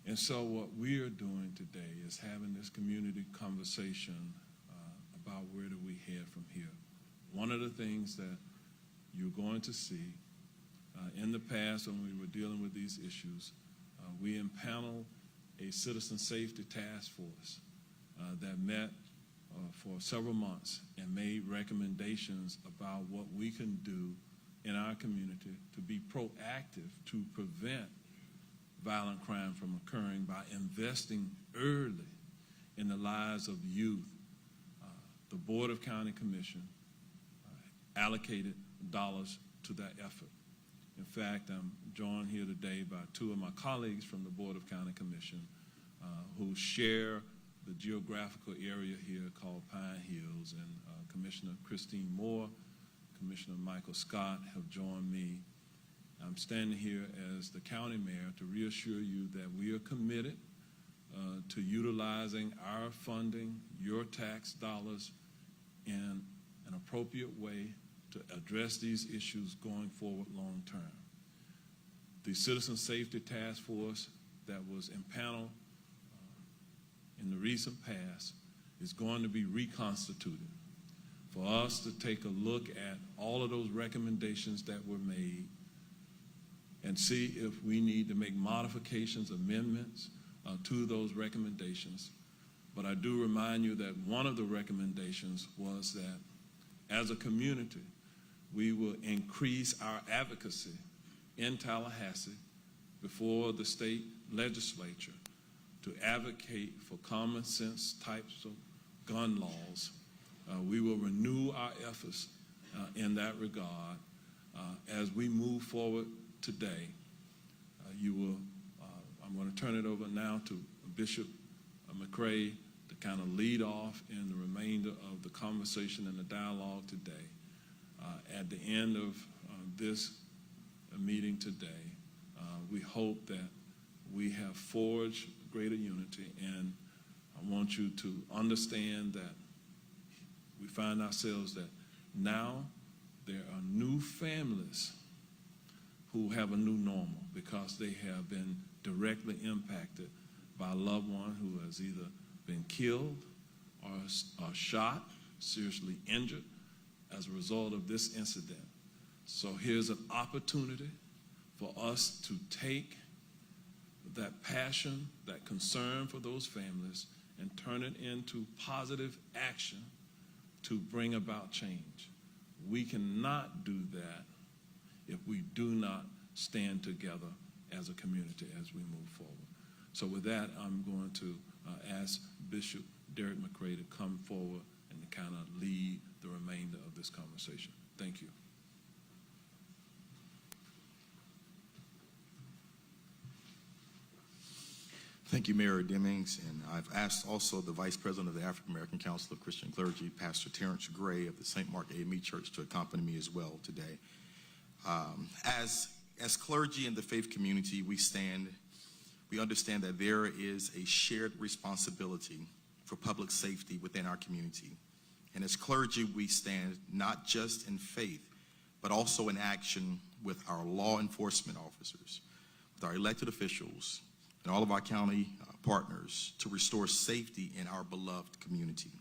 And so what we are doing today is having this community conversation about where do we head from here. One of the things that you're going to see in the past when we were dealing with these issues, we impaneled a citizen safety task force that met for several months and made recommendations about what we can do in our community to be proactive to prevent violent crime from occurring by investing early in the lives of youth. The Board of County Commission allocated dollars to that effort. In fact, I'm joined here today by two of my colleagues from the Board of County Commission who share the geographical area here called Pine Hills, and Commissioner Christine Moore, Commissioner Michael Scott have joined me. I'm standing here as the county mayor to reassure you that we are committed to utilizing our funding, your tax dollars, in an appropriate way to address these issues going forward long term. The Citizen Safety Task Force that was impaneled in the recent past is going to be reconstituted for us to take a look at all of those recommendations that were made and see if we need to make modifications, amendments to those recommendations. But I do remind you that one of the recommendations was that as a community, we will increase our advocacy in Tallahassee before the state legislature to advocate for common sense types of gun laws. We will renew our efforts in that regard. As we move forward today, I'm going to turn it over now to Bishop McCray to kind of lead off in the remainder of the conversation and the dialogue today. At the end of this meeting today, we hope that we have forged greater unity, and I want you to understand that we find ourselves that now there are new families who have a new normal because they have been directly impacted by a loved one who has either been killed or shot, seriously injured as a result of this incident. So here's an opportunity for us to take that passion, that concern for those families, and turn it into positive action to bring about change. We cannot do that if we do not stand together as a community as we move forward. So with that, I'm going to ask Bishop Derek McCray to come forward and to kind of lead the remainder of this conversation. Thank you. Thank you, Mayor Demings, and I've asked also the Vice President of the African American Council of Christian Clergy, Pastor Terrence Gray of the St. Mark AME Church, to accompany me as well today. As clergy in the faith community, we understand that there is a shared responsibility for public safety within our community. And as clergy, we stand not just in faith, but also in action with our law enforcement officers, with our elected officials, and all of our county partners to restore safety in our beloved community.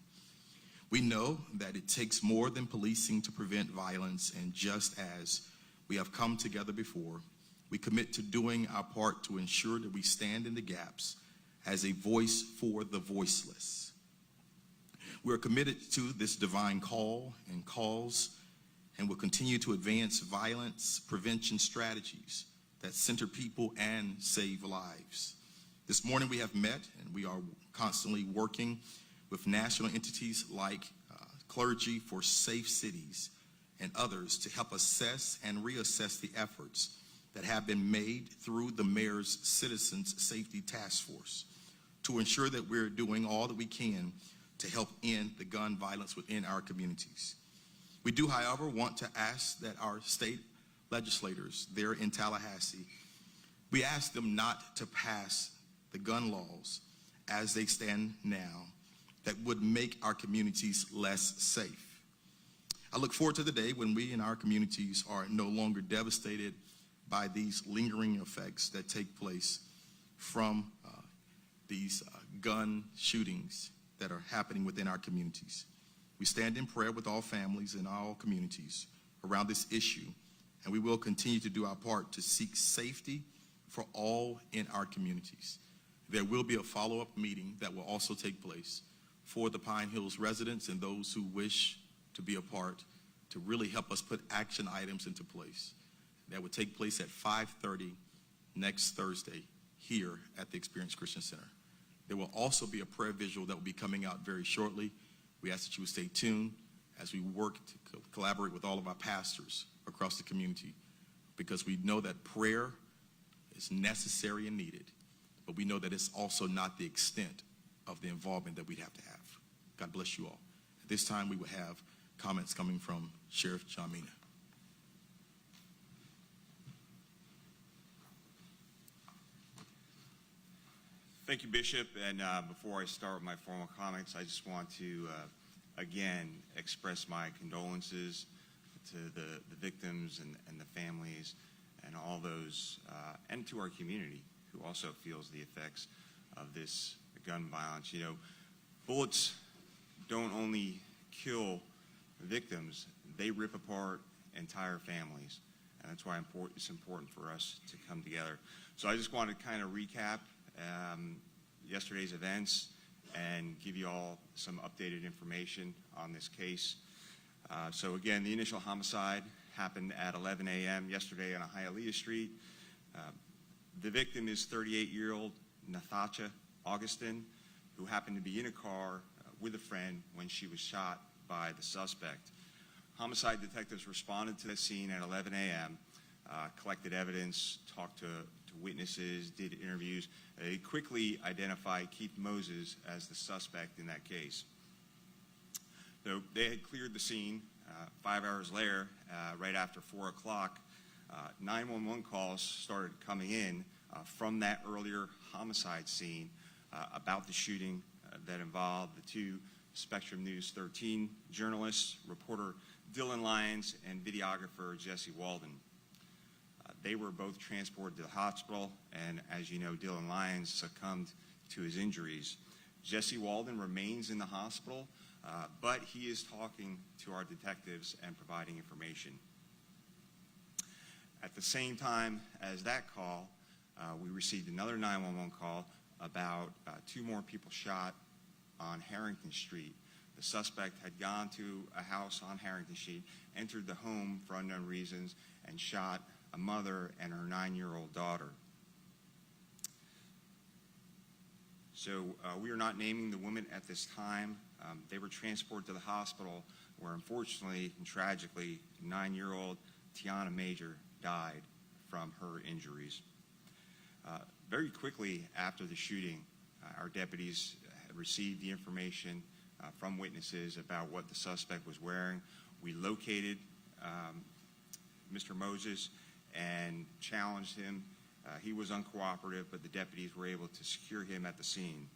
We know that it takes more than policing to prevent violence, and just as we have come together before, we commit to doing our part to ensure that we stand in the gaps as a voice for the voiceless. We're committed to this divine call and calls, and will continue to advance violence prevention strategies that center people and save lives. This morning we have met, and we are constantly working with national entities like Clergy for Safe Cities and others to help assess and reassess the efforts that have been made through the Mayor's Citizens Safety Task Force to ensure that we're doing all that we can to help end the gun violence within our communities. We do, however, want to ask that our state legislators there in Tallahassee, we ask them not to pass the gun laws as they stand now that would make our communities less safe. I look forward to the day when we in our communities are no longer devastated by these lingering effects that take place from these gun shootings that are happening within our communities. We stand in prayer with all families in all communities around this issue, and we will continue to do our part to seek safety for all in our communities. There will be a follow-up meeting that will also take place for the Pine Hills residents and those who wish to be a part to really help us put action items into place. That would take place at 5:30 next Thursday here at the Experience Christian Center. There will also be a prayer visual that will be coming out very shortly. We ask that you would stay tuned as we work to collaborate with all of our pastors across the community, because we know that prayer is necessary and needed, but we know that it's also not the extent of the involvement that we'd have to have. God bless you all. At this time, we will have comments coming from Sheriff John Mina. Thank you, Bishop. And before I start with my formal comments, I just want to, again, express my condolences to the victims and the families and all those, and to our community who also feels the effects of this gun violence. You know, bullets don't only kill victims, they rip apart entire families. And that's why it's important for us to come together. So I just want to kind of recap yesterday's events and give you all some updated information on this case. So again, the initial homicide happened at 11 a.m. yesterday on Hialeah Street. The victim is 38-year-old Nathacha Augustin, who happened to be in a car with a friend when she was shot by the suspect. Homicide detectives responded to the scene at 11 a.m., collected evidence, talked to witnesses, did interviews. They quickly identified Keith Moses as the suspect in that case. So they had cleared the scene. 5 hours later, right after 4 o'clock, 911 calls started coming in from that earlier homicide scene about the shooting that involved the two Spectrum News 13 journalists, reporter Dylan Lyons and videographer Jesse Walden. They were both transported to the hospital, and as you know, Dylan Lyons succumbed to his injuries. Jesse Walden remains in the hospital, but he is talking to our detectives and providing information. At the same time as that call, we received another 911 call about 2 more people shot on Harrington Street. The suspect had gone to a house on Harrington Street, entered the home for unknown reasons, and shot a mother and her 9-year-old daughter. So we are not naming the women at this time. They were transported to the hospital where, unfortunately and tragically, 9-year-old Tiana Major died from her injuries. Very quickly after the shooting, our deputies had received the information from witnesses about what the suspect was wearing. We located Mr. Moses and challenged him. He was uncooperative, but the deputies were able to secure him at the scene.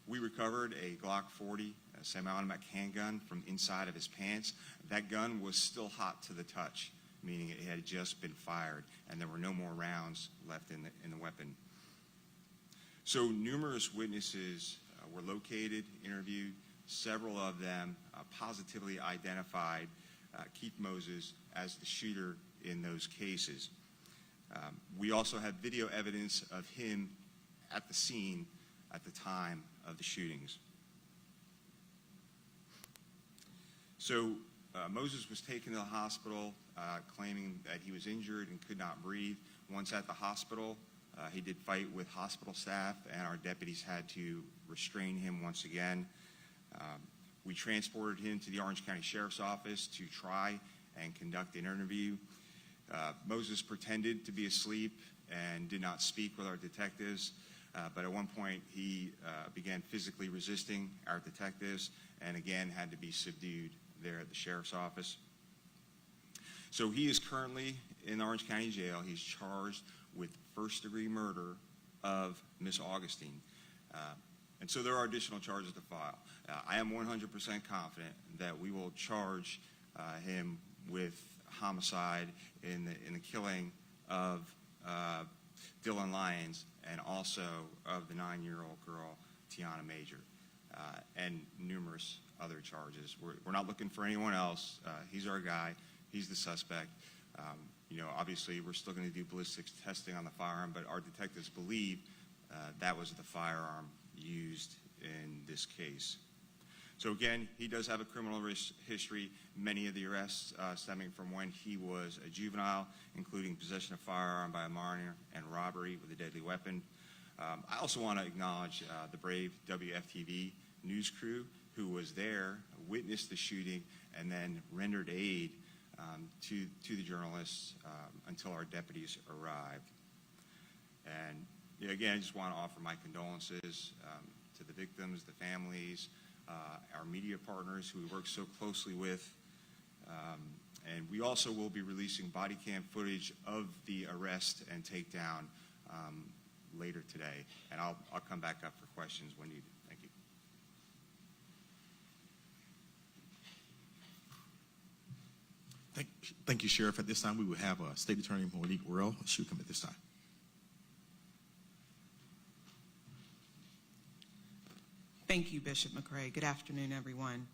We recovered a Glock 40, a semi-automatic handgun from inside of his pants. That gun was still hot to the touch, meaning it had just been fired, and there were no more rounds left in the weapon. So numerous witnesses were located, interviewed. Several of them positively identified Keith Moses as the shooter in those cases. We also have video evidence of him at the scene at the time of the shootings. So Moses was taken to the hospital claiming that he was injured and could not breathe. Once at the hospital, he did fight with hospital staff, and our deputies had to restrain him once again. We transported him to the Orange County Sheriff's Office to try and conduct an interview. Moses pretended to be asleep and did not speak with our detectives, but at one point he began physically resisting our detectives and again had to be subdued there at the Sheriff's Office. So he is currently in Orange County Jail. He's charged with first-degree murder of Miss Augustine. And so there are additional charges to file. I am 100% confident that we will charge him with homicide in the killing of Dylan Lyons, and also of the 9-year-old girl, Tiana Major, and numerous other charges. We're not looking for anyone else. He's our guy. He's the suspect. Obviously, we're still going to do ballistics testing on the firearm, but our detectives believe that was the firearm used in this case. So again, he does have a criminal history, many of the arrests stemming from when he was a juvenile, including possession of a firearm by a minor and robbery with a deadly weapon. I also want to acknowledge the brave WFTV news crew who was there, witnessed the shooting, and then rendered aid to the journalists until our deputies arrived. And again, I just want to offer my condolences to the victims, the families, our media partners who we work so closely with. And we also will be releasing body cam footage of the arrest and takedown later today. And I'll come back up for questions when needed. Thank you. Thank you, Sheriff. At this time, we will have State Attorney Monique Worrell. She'll come at this time. Thank you, Bishop McCray. Good afternoon, everyone.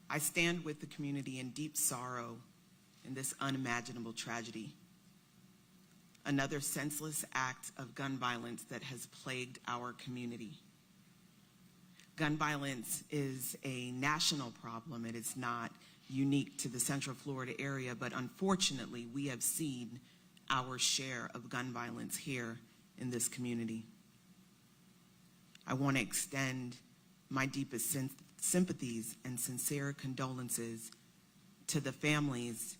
I stand with the community in deep sorrow in this unimaginable tragedy. Another senseless act of gun violence that has plagued our community. Gun violence is a national problem. It is not unique to the Central Florida area, but unfortunately, we have seen our share of gun violence here in this community. I want to extend my deepest sympathies and sincere condolences to the families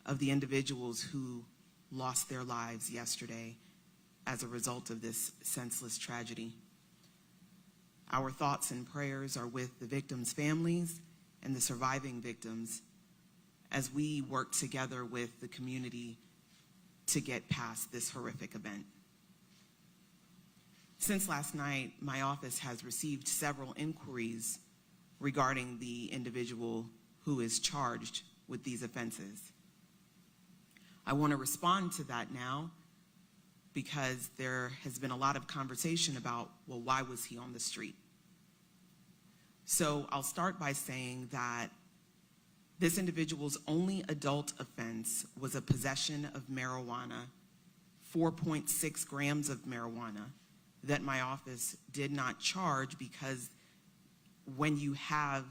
of the individuals who lost their lives yesterday as a result of this senseless tragedy. Our thoughts and prayers are with the victims' families and the surviving victims as we work together with the community to get past this horrific event. Since last night, my office has received several inquiries regarding the individual who is charged with these offenses. I want to respond to that now because there has been a lot of conversation about, well, why was he on the street? So I'll start by saying that this individual's only adult offense was a possession of marijuana, 4.6 grams of marijuana, that my office did not charge because when you have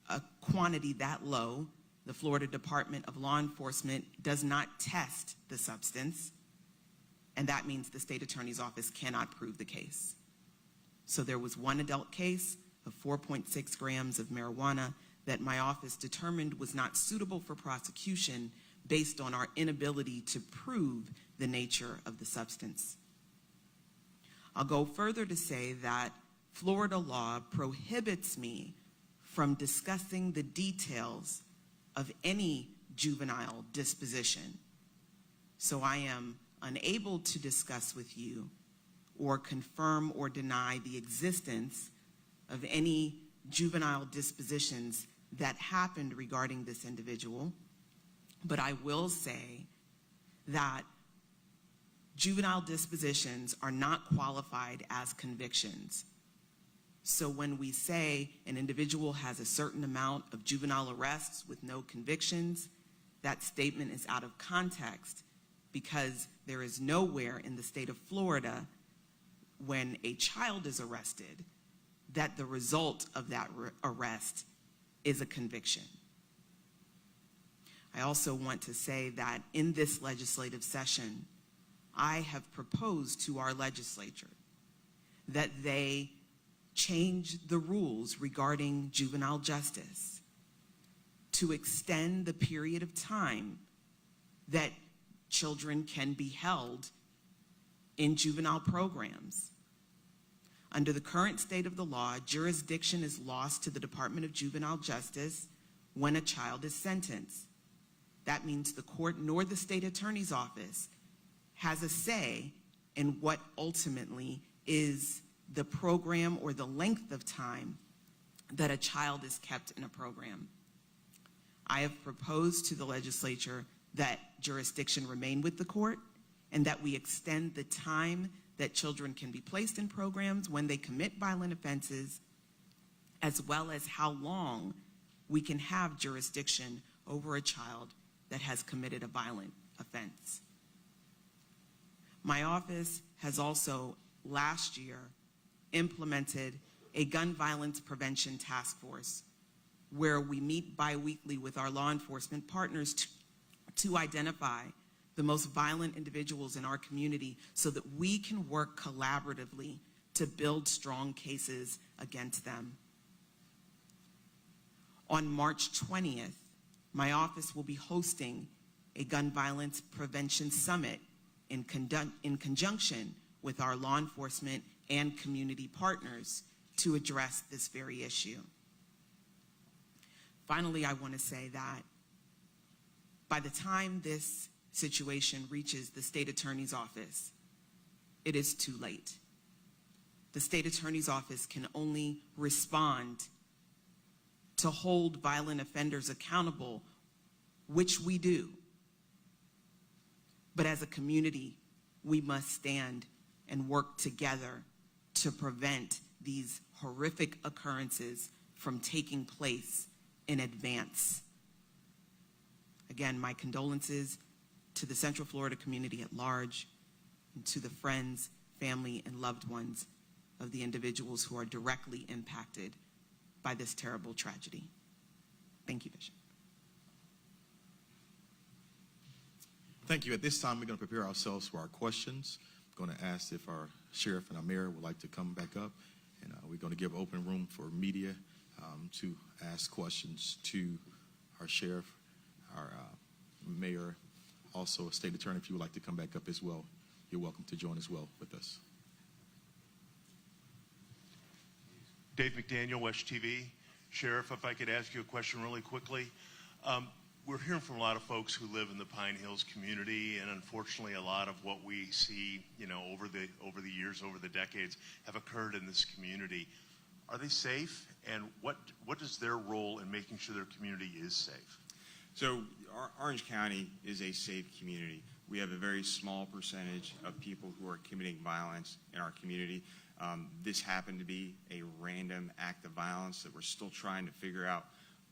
a quantity that low, the Florida Department of Law Enforcement does not test the substance, and that means the state attorney's office cannot prove the case. So there was one adult case of 4.6 grams of marijuana that my office determined was not suitable for prosecution based on our inability to prove the nature of the substance. I'll go further to say that Florida law prohibits me from discussing the details of any juvenile disposition. So I am unable to discuss with you or confirm or deny the existence of any juvenile dispositions that happened regarding this individual. But I will say that juvenile dispositions are not qualified as convictions. So when we say an individual has a certain amount of juvenile arrests with no convictions, that statement is out of context because there is nowhere in the state of Florida when a child is arrested that the result of that arrest is a conviction. I also want to say that in this legislative session, I have proposed to our legislature that they change the rules regarding juvenile justice to extend the period of time that children can be held in juvenile programs. Under the current state of the law, jurisdiction is lost to the Department of Juvenile Justice when a child is sentenced. That means the court nor the state attorney's office has a say in what ultimately is the program or the length of time that a child is kept in a program. I have proposed to the legislature that jurisdiction remain with the court, and that we extend the time that children can be placed in programs when they commit violent offenses, as well as how long we can have jurisdiction over a child that has committed a violent offense. My office has also last year implemented a gun violence prevention task force where we meet bi-weekly with our law enforcement partners to identify the most violent individuals in our community so that we can work collaboratively to build strong cases against them. On March 20th, my office will be hosting a gun violence prevention summit in conjunction with our law enforcement and community partners to address this very issue. Finally, I want to say that by the time this situation reaches the state attorney's office, it is too late. The state attorney's office can only respond to hold violent offenders accountable, which we do. But as a community, we must stand and work together to prevent these horrific occurrences from taking place in advance. Again, my condolences to the Central Florida community at large, and to the friends, family, and loved ones of the individuals who are directly impacted by this terrible tragedy. Thank you, Bishop. Thank you. At this time, we're going to prepare ourselves for our questions. I'm going to ask if our sheriff and our mayor would like to come back up, and we're going to give open room for media to ask questions to our sheriff, our mayor, also a state attorney. If you would like to come back up as well, you're welcome to join as well with us. Dave McDaniel, West TV. Sheriff, if I could ask you a question really quickly. We're hearing from a lot of folks who live in the Pine Hills community, and unfortunately a lot of what we see, over the years, over the decades, have occurred in this community. Are they safe, and what is their role in making sure their community is safe? So Orange County is a safe community. We have a very small percentage of people who are committing violence in our community. This happened to be a random act of violence that we're still trying to figure out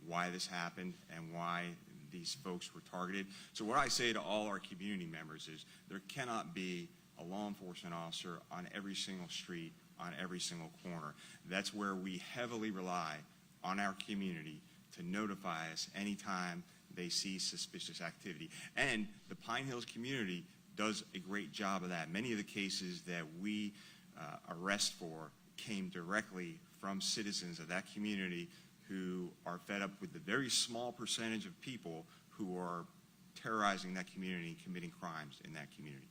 why this happened and why these folks were targeted. So what I say to all our community members is there cannot be a law enforcement officer on every single street, on every single corner. That's where we heavily rely on our community to notify us anytime they see suspicious activity. And the Pine Hills community does a great job of that. Many of the cases that we arrest for came directly from citizens of that community who are fed up with the very small percentage of people who are terrorizing that community and committing crimes in that community.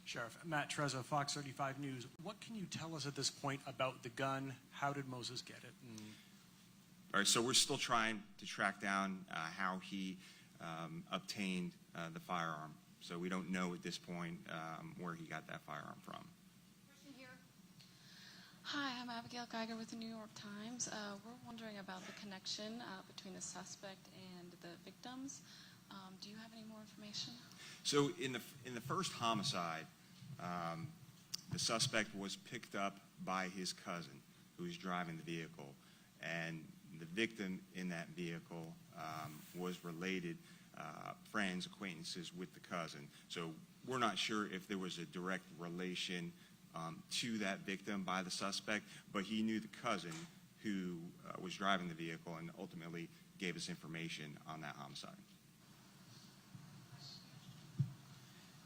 Sheriff, Matt Trezza, Fox 35 News. What can you tell us at this point about the gun? How did Moses get it? All right, so we're still trying to track down how he obtained the firearm. So we don't know at this point where he got that firearm from. Question here. Hi, I'm Abigail Geiger with the New York Times. We're wondering about the connection between the suspect and the victims. Do you have any more information? So in the first homicide, the suspect was picked up by his cousin who was driving the vehicle, and the victim in that vehicle was related friends, acquaintances with the cousin. So we're not sure if there was a direct relation to that victim by the suspect, but he knew the cousin who was driving the vehicle and ultimately gave us information on that homicide.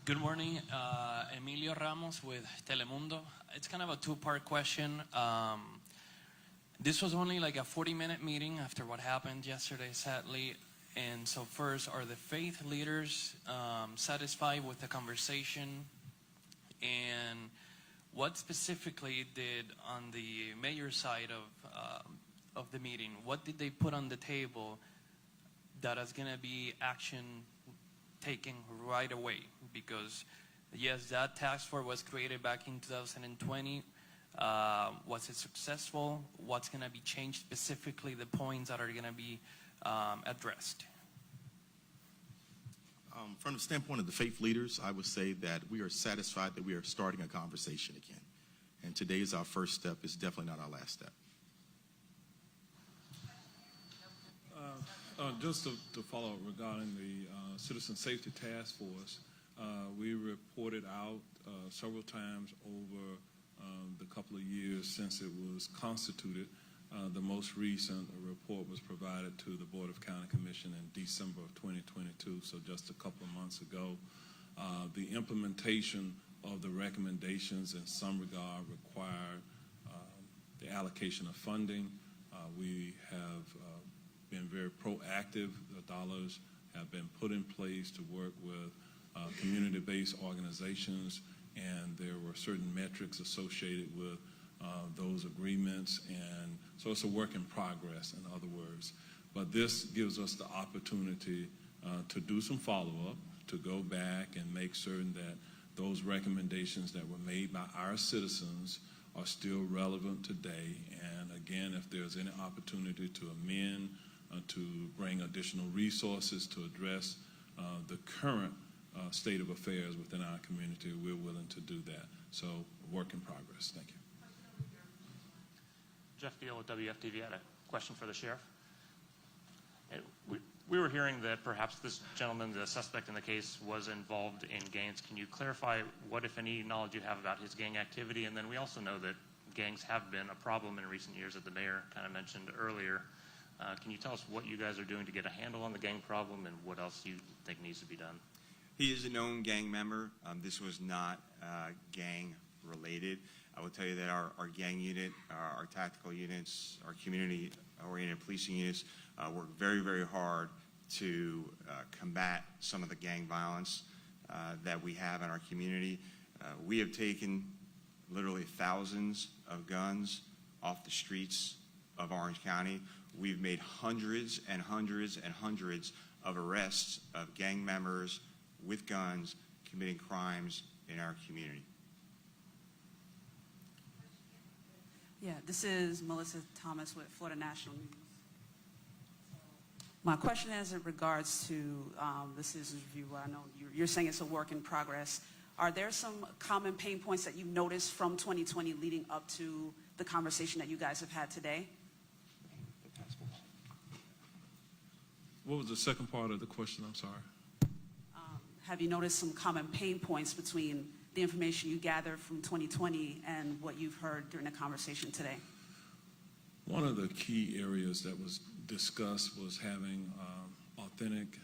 Good morning, Emilio Ramos with Telemundo. It's kind of a two-part question. This was only like a 40-minute meeting after what happened yesterday, sadly. And so first, are the faith leaders satisfied with the conversation? And what specifically did on the mayor's side of the meeting, what did they put on the table that is going to be action taken right away? Because yes, that task force was created back in 2020. Was it successful? What's going to be changed specifically, the points that are going to be addressed? From the standpoint of the faith leaders, I would say that we are satisfied that we are starting a conversation again. And today is our first step. It's definitely not our last step. Just to follow up regarding the Citizen Safety Task Force, we reported out several times over the couple of years since it was constituted. The most recent report was provided to the Board of County Commission in December of 2022, so just a couple of months ago. The implementation of the recommendations in some regard required the allocation of funding. We have been very proactive. The dollars have been put in place to work with community-based organizations, and there were certain metrics associated with those agreements, and so it's a work in progress, in other words. But this gives us the opportunity to do some follow-up, to go back and make certain that those recommendations that were made by our citizens are still relevant today. And again, if there's any opportunity to amend, to bring additional resources to address the current state of affairs within our community, we're willing to do that. So, work in progress. Thank you. Jeff Beal with WFTV had a question for the sheriff. We were hearing that perhaps this gentleman, the suspect in the case, was involved in gangs. Can you clarify what, if any, knowledge you have about his gang activity? And then we also know that gangs have been a problem in recent years that the mayor kind of mentioned earlier. Can you tell us what you guys are doing to get a handle on the gang problem and what else you think needs to be done? He is a known gang member. This was not gang related. I will tell you that our gang unit, our tactical units, our community-oriented policing units work very, very hard to combat some of the gang violence that we have in our community. We have taken literally thousands of guns off the streets of Orange County. We've made hundreds and hundreds and hundreds of arrests of gang members with guns committing crimes in our community. Yeah, this is Melissa Thomas with Florida National News. My question is in regards to the Citizens Review. I know you're saying it's a work in progress. Are there some common pain points that you've noticed from 2020 leading up to the conversation that you guys have had today? What was the second part of the question? I'm sorry. Have you noticed some common pain points between the information you gathered from 2020 and what you've heard during the conversation today? One of the key areas that was discussed was having authentic,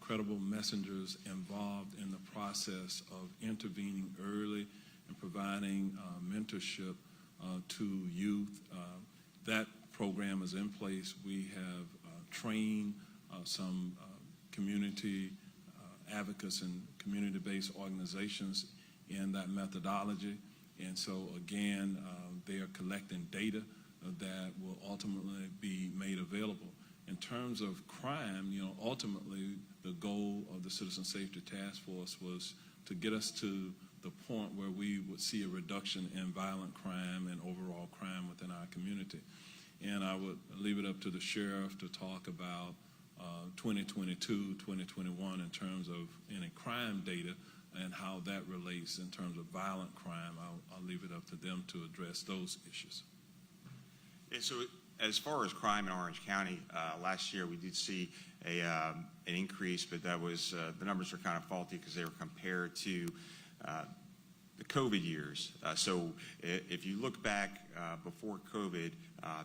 credible messengers involved in the process of intervening early and providing mentorship to youth. That program is in place. We have trained some community advocates and community-based organizations in that methodology. And so, again, they are collecting data that will ultimately be made available. In terms of crime, ultimately the goal of the Citizen Safety Task Force was to get us to the point where we would see a reduction in violent crime and overall crime within our community. And I would leave it up to the sheriff to talk about 2022, 2021 in terms of any crime data and how that relates in terms of violent crime. I'll leave it up to them to address those issues. Yeah, so as far as crime in Orange County, last year we did see an increase, but that was the numbers are kind of faulty because they were compared to the COVID years. So if you look back before COVID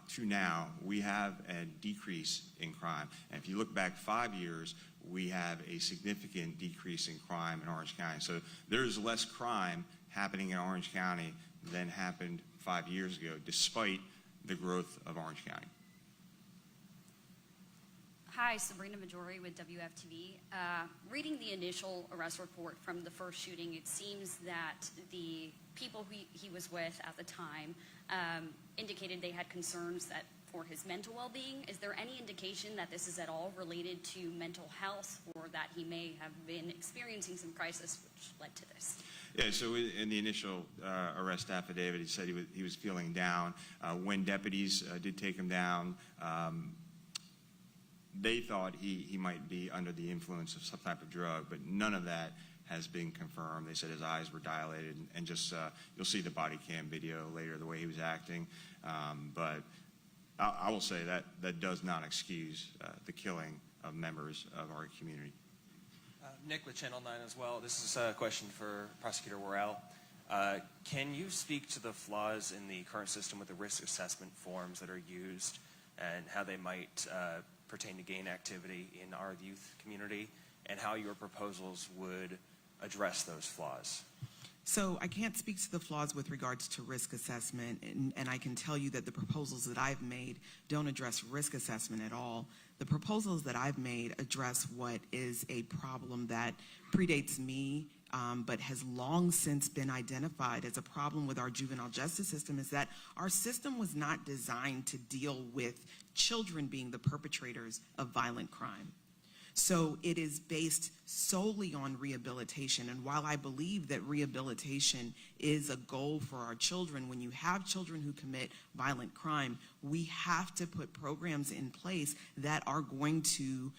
to now, we have a decrease in crime. And if you look back 5 years, we have a significant decrease in crime in Orange County. So there's less crime happening in Orange County than happened 5 years ago, despite the growth of Orange County. Hi, Sabrina Majori with WFTV. Reading the initial arrest report from the first shooting, it seems that the people he was with at the time indicated they had concerns that for his mental well-being. Is there any indication that this is at all related to mental health or that he may have been experiencing some crisis which led to this? Yeah, so in the initial arrest affidavit, he said he was feeling down. When deputies did take him down, they thought he might be under the influence of some type of drug, but none of that has been confirmed. They said his eyes were dilated, and just you'll see the body cam video later, the way he was acting. But I will say that does not excuse the killing of members of our community. Nick with Channel 9 as well. This is a question for Prosecutor Worrell. Can you speak to the flaws in the current system with the risk assessment forms that are used and how they might pertain to gang activity in our youth community, and how your proposals would address those flaws? So I can't speak to the flaws with regards to risk assessment, and I can tell you that the proposals that I've made don't address risk assessment at all. The proposals that I've made address what is a problem that predates me, but has long since been identified as a problem with our juvenile justice system, is that our system was not designed to deal with children being the perpetrators of violent crime. So it is based solely on rehabilitation. And while I believe that rehabilitation is a goal for our children, when you have children who commit violent crime, we have to put programs in place that are going to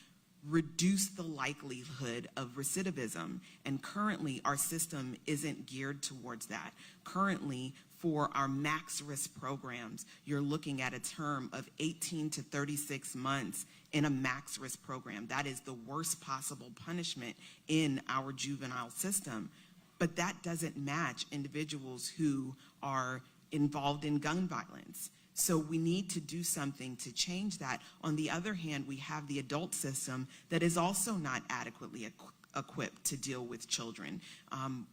reduce the likelihood of recidivism. And currently, our system isn't geared towards that. Currently, for our max risk programs, you're looking at a term of 18 to 36 months in a max risk program. That is the worst possible punishment in our juvenile system. But that doesn't match individuals who are involved in gun violence. So we need to do something to change that. On the other hand, we have the adult system that is also not adequately equipped to deal with children.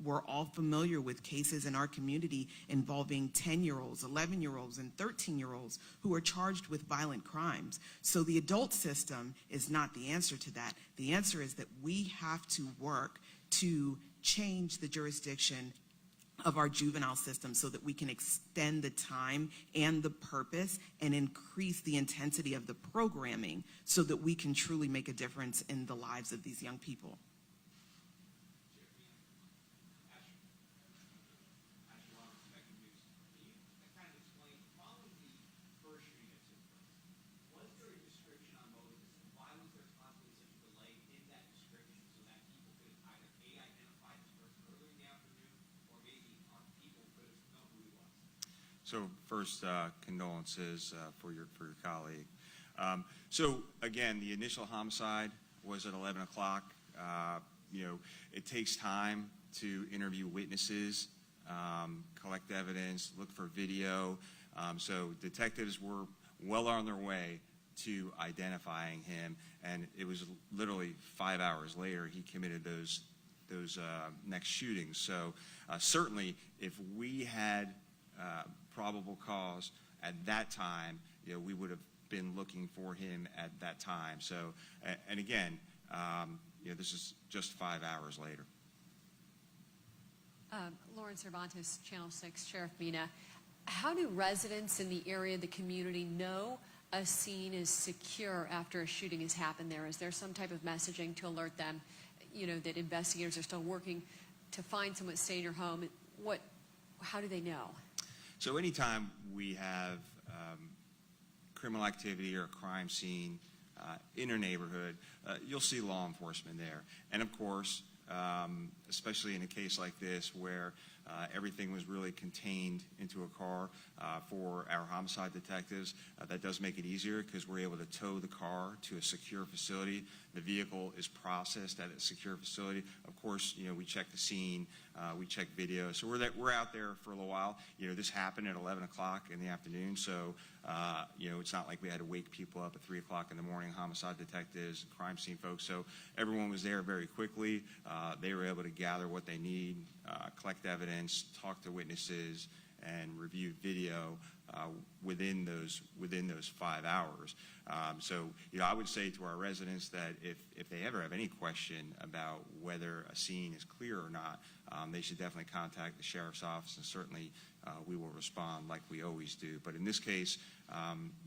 We're all familiar with cases in our community involving 10-year-olds, 11-year-olds, and 13-year-olds who are charged with violent crimes. So the adult system is not the answer to that. The answer is that we have to work to change the jurisdiction of our juvenile system so that we can extend the time and the purpose and increase the intensity of the programming so that we can truly make a difference in the lives of these young people. So first, condolences for your colleague. So again, the initial homicide was at 11 o'clock. It takes time to interview witnesses, collect evidence, look for video. So detectives were well on their way to identifying him, and it was literally 5 hours later he committed those next shootings. So certainly, if we had probable cause at that time, we would have been looking for him at that time. So, and again, this is just 5 hours later. Lauren Cervantes, Channel 6, Sheriff Mina. How do residents in the area, the community, know a scene is secure after a shooting has happened there? Is there some type of messaging to alert them, that investigators are still working to find someone to stay in your home? How do they know? So anytime we have criminal activity or a crime scene in a neighborhood, you'll see law enforcement there. And of course, especially in a case like this where everything was really contained into a car for our homicide detectives, that does make it easier because we're able to tow the car to a secure facility. The vehicle is processed at a secure facility. Of course, we check the scene, we check video. So we're out there for a little while. This happened at 11 o'clock in the afternoon, so it's not like we had to wake people up at 3 o'clock in the morning, homicide detectives, crime scene folks. So everyone was there very quickly. They were able to gather what they need, collect evidence, talk to witnesses, and review video within those 5 hours. So I would say to our residents that if they ever have any question about whether a scene is clear or not, they should definitely contact the sheriff's office, and certainly we will respond like we always do. But in this case,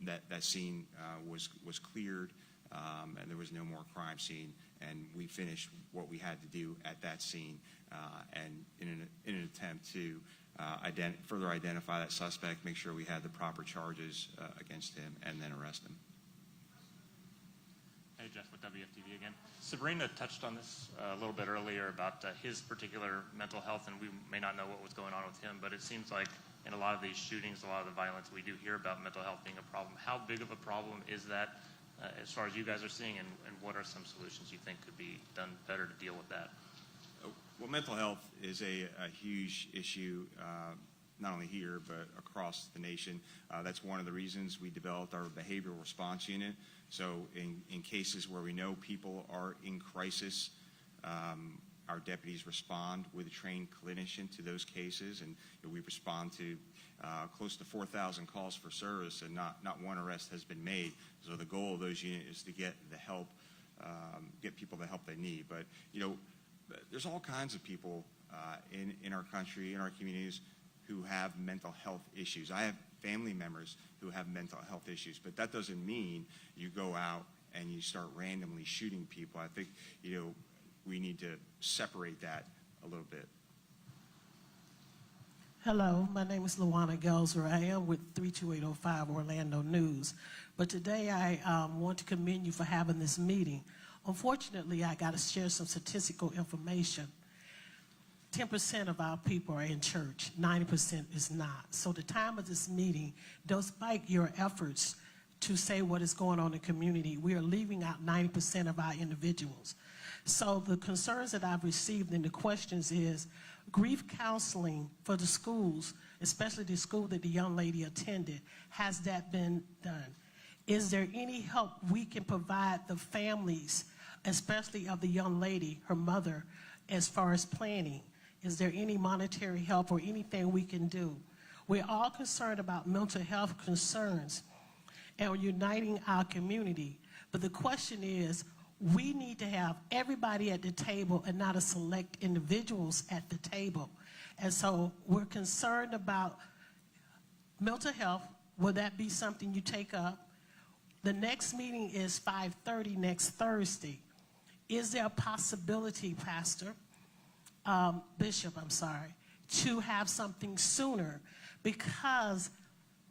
that scene was cleared, and there was no more crime scene, and we finished what we had to do at that scene, and in an attempt to further identify that suspect, make sure we had the proper charges against him, and then arrest him. Jeff with WFTV again. Sabrina touched on this a little bit earlier about his particular mental health, and we may not know what was going on with him, but it seems like in a lot of these shootings, a lot of the violence, we do hear about mental health being a problem. How big of a problem is that as far as you guys are seeing, and what are some solutions you think could be done better to deal with that? Well, mental health is a huge issue, not only here, but across the nation. That's one of the reasons we developed our behavioral response unit. So in cases where we know people are in crisis, our deputies respond with a trained clinician to those cases, and we respond to close to 4,000 calls for service, and not one arrest has been made. So the goal of those units is to get the help, get people the help they need. But there's all kinds of people in our country, in our communities, who have mental health issues. I have family members who have mental health issues, but that doesn't mean you go out and you start randomly shooting people. I think we need to separate that a little bit. Hello, my name is Luana Gelser. I am with 32805 Orlando News. But today I want to commend you for having this meeting. Unfortunately, I got to share some statistical information. 10% of our people are in church, 90% is not. So the time of this meeting, despite your efforts to say what is going on in the community, we are leaving out 90% of our individuals. So the concerns that I've received and the questions is grief counseling for the schools, especially the school that the young lady attended. Has that been done? Is there any help we can provide the families, especially of the young lady, her mother, as far as planning? Is there any monetary help or anything we can do? We're all concerned about mental health concerns and uniting our community. But the question is, we need to have everybody at the table and not a select individuals at the table. And so we're concerned about mental health. Will that be something you take up? The next meeting is 5:30 next Thursday. Is there a possibility, Bishop, to have something sooner? Because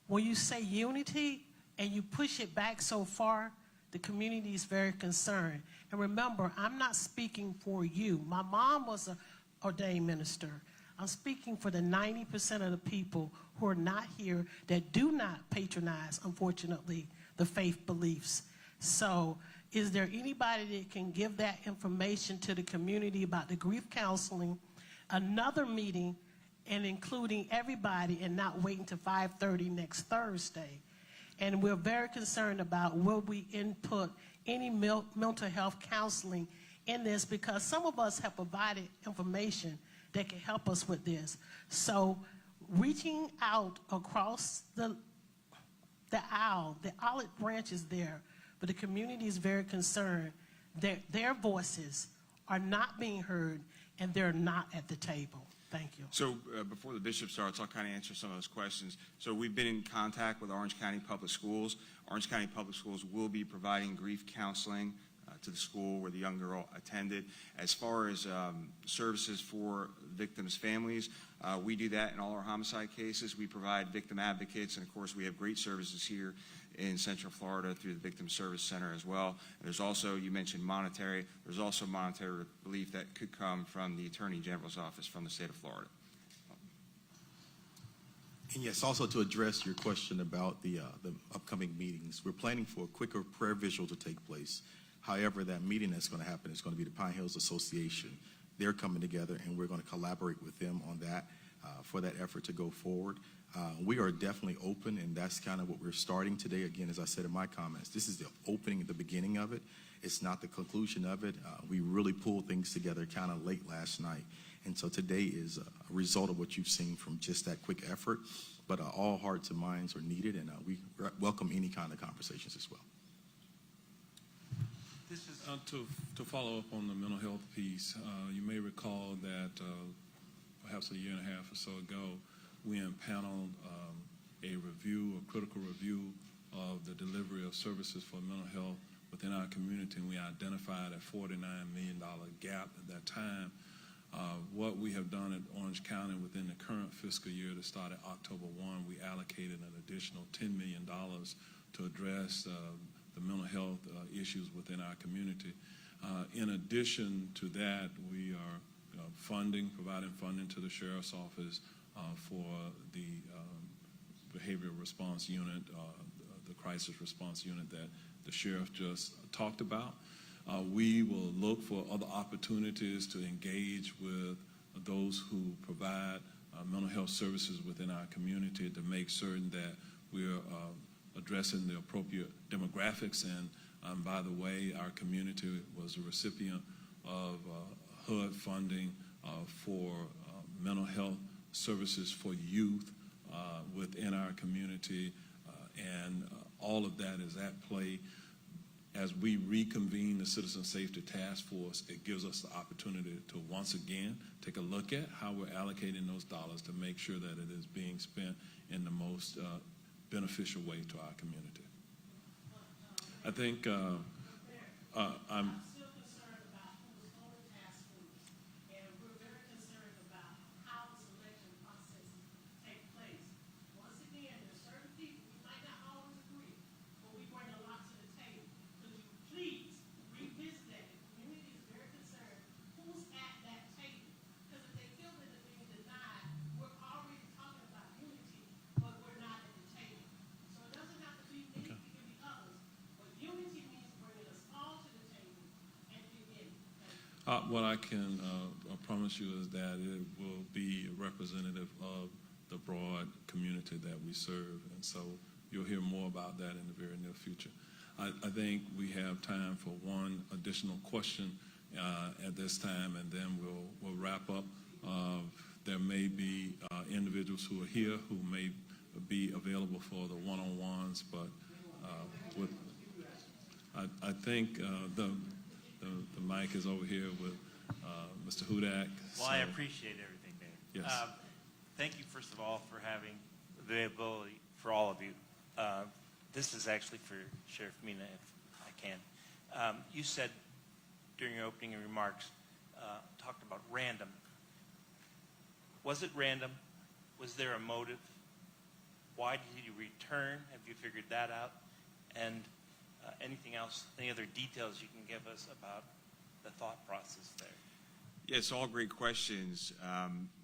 when you say unity and you push it back so far, the community is very concerned. And remember, I'm not speaking for you. My mom was an ordained minister. I'm speaking for the 90% of the people who are not here that do not patronize, unfortunately, the faith beliefs. So is there anybody that can give that information to the community about the grief counseling, another meeting, and including everybody and not waiting to 5:30 next Thursday? And we're very concerned about will we input any mental health counseling in this, because some of us have provided information that can help us with this. So reaching out across the aisle, the olive branch is there, but the community is very concerned that their voices are not being heard and they're not at the table. Thank you. So before the bishop starts, I'll kind of answer some of those questions. So we've been in contact with Orange County Public Schools. Orange County Public Schools will be providing grief counseling to the school where the young girl attended. As far as services for victims' families, we do that in all our homicide cases. We provide victim advocates, and of course we have great services here in Central Florida through the Victim Service Center as well. And there's also, you mentioned monetary, there's also monetary relief that could come from the Attorney General's office from the state of Florida. And yes, also to address your question about the upcoming meetings, we're planning for a quicker prayer visual to take place. However, that meeting that's going to happen is going to be the Pine Hills Association. They're coming together, and we're going to collaborate with them on that for that effort to go forward. We are definitely open, and that's kind of what we're starting today. Again, as I said in my comments, this is the opening, the beginning of it. It's not the conclusion of it. We really pulled things together kind of late last night. And so today is a result of what you've seen from just that quick effort. But all hearts and minds are needed, and we welcome any kind of conversations as well. This is to follow up on the mental health piece. You may recall that perhaps a year and a half or so ago, we impaneled a critical review of the delivery of services for mental health within our community, and we identified a $49 million gap at that time. What we have done at Orange County within the current fiscal year that started October 1, we allocated an additional $10 million to address the the mental health issues within our community. In addition to that, we are providing funding to the Sheriff's Office for the behavioral response unit, the crisis response unit that the Sheriff just talked about. We will look for other opportunities to engage with those who provide mental health services within our community to make certain that we're addressing the appropriate demographics. And by the way, our community was a recipient of HUD funding for mental health services for youth within our community, and all of that is at play. As we reconvene the Citizen Safety Task Force, it gives us the opportunity to once again take a look at how we're allocating those dollars to make sure that it is being spent in the most beneficial way to our community. I think I'm still concerned about who's on the task force, and we're very concerned about how the selection process take place. Once again, there's certain people, we might not always agree, but we bring a lot to the table. Could you please revisit that? The community is very concerned who's at that table, because if they feel that they're being denied, we're already talking about unity, but we're not at the table. So it doesn't have to be me, it can be others, but unity means bringing us all to the table and beginning. what I can promise you is that it will be representative of the broad community that we serve, and so you'll hear more about that in the very near future. I think we have time for one additional question at this time, and then we'll wrap up. There may be individuals who are here who may be available for the one-on-ones, but I think the mic is over here with Mr. Hudak. Well, I appreciate everything, Dave. Yes. Thank you, first of all, for having availability for all of you. This is actually for Sheriff Mina, if I can. You said during your opening remarks, talked about random. Was it random? Was there a motive? Why did you return? Have you figured that out? And anything else, any other details you can give us about the thought process there? Yeah, it's all great questions.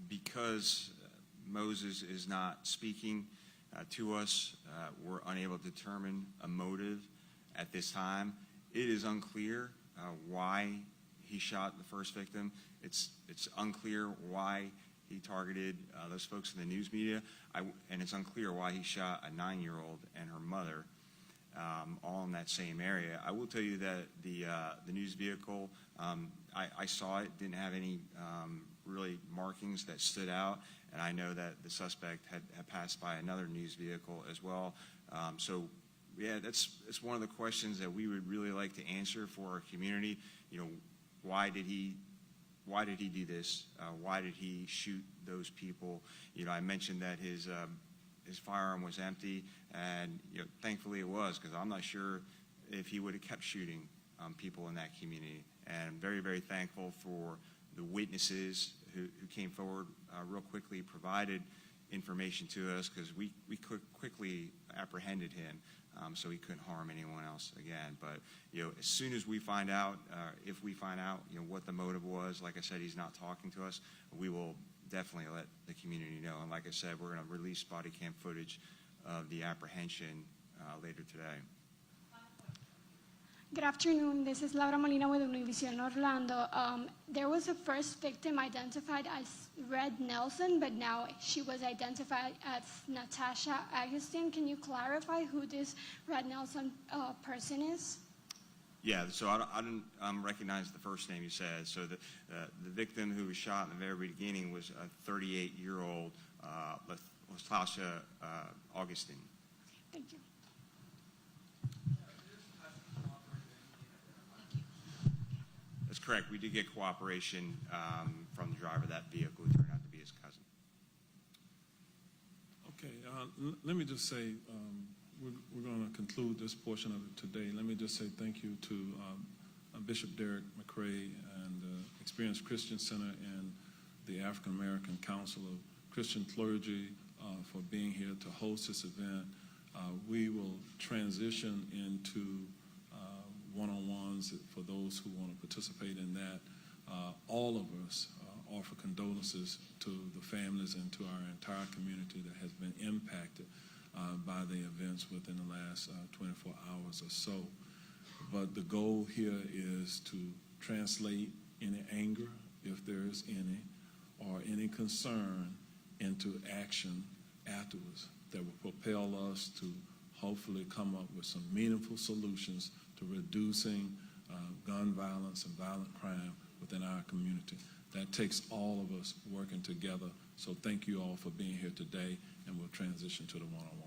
Because Moses is not speaking to us, we're unable to determine a motive at this time. It is unclear why he shot the first victim. It's unclear why he targeted those folks in the news media, and it's unclear why he shot a 9-year-old and her mother, all in that same area. I will tell you that the news vehicle, I saw it, didn't have any really markings that stood out, and I know that the suspect had passed by another news vehicle as well. So yeah, it's one of the questions that we would really like to answer for our community. You know, why did he do this? Why did he shoot those people? You know, I mentioned that his firearm was empty, and you know, thankfully it was, because I'm not sure if he would have kept shooting people in that community. And very, very thankful for the witnesses who came forward real quickly, provided information to us, because we quickly apprehended him, so he couldn't harm anyone else again. But you know, as soon as we find out, if we find out, you know, what the motive was, like I said, he's not talking to us, we will definitely let the community know. And like I said, we're going to release body cam footage of the apprehension later today. Good afternoon. This is Laura Molina with Univision Orlando. There was a first victim identified as Red Nelson, but now she was identified as Natasha Agustin. Can you clarify who this Red Nelson person is? Yeah, so I didn't recognize the first name you said. So the victim who was shot in the very beginning was a 38-year-old Natasha Augustine. Thank you. That's correct. We did get cooperation from the driver of that vehicle, who turned out to be his cousin. Okay, let me just say, we're going to conclude this portion of it today. Let me just say thank you to Bishop Derek McCrae and the Experienced Christian Center and the African American Council of Christian Clergy for being here to host this event. We will transition into one-on-ones for those who want to participate in that. All of us offer condolences to the families and to our entire community that has been impacted by the events within the last 24 hours or so. But the goal here is to translate any anger, if there is any, or any concern into action afterwards that will propel us to hopefully come up with some meaningful solutions to reducing gun violence and violent crime within our community. That takes all of us working together. So thank you all for being here today, and we'll transition to the one-on-one.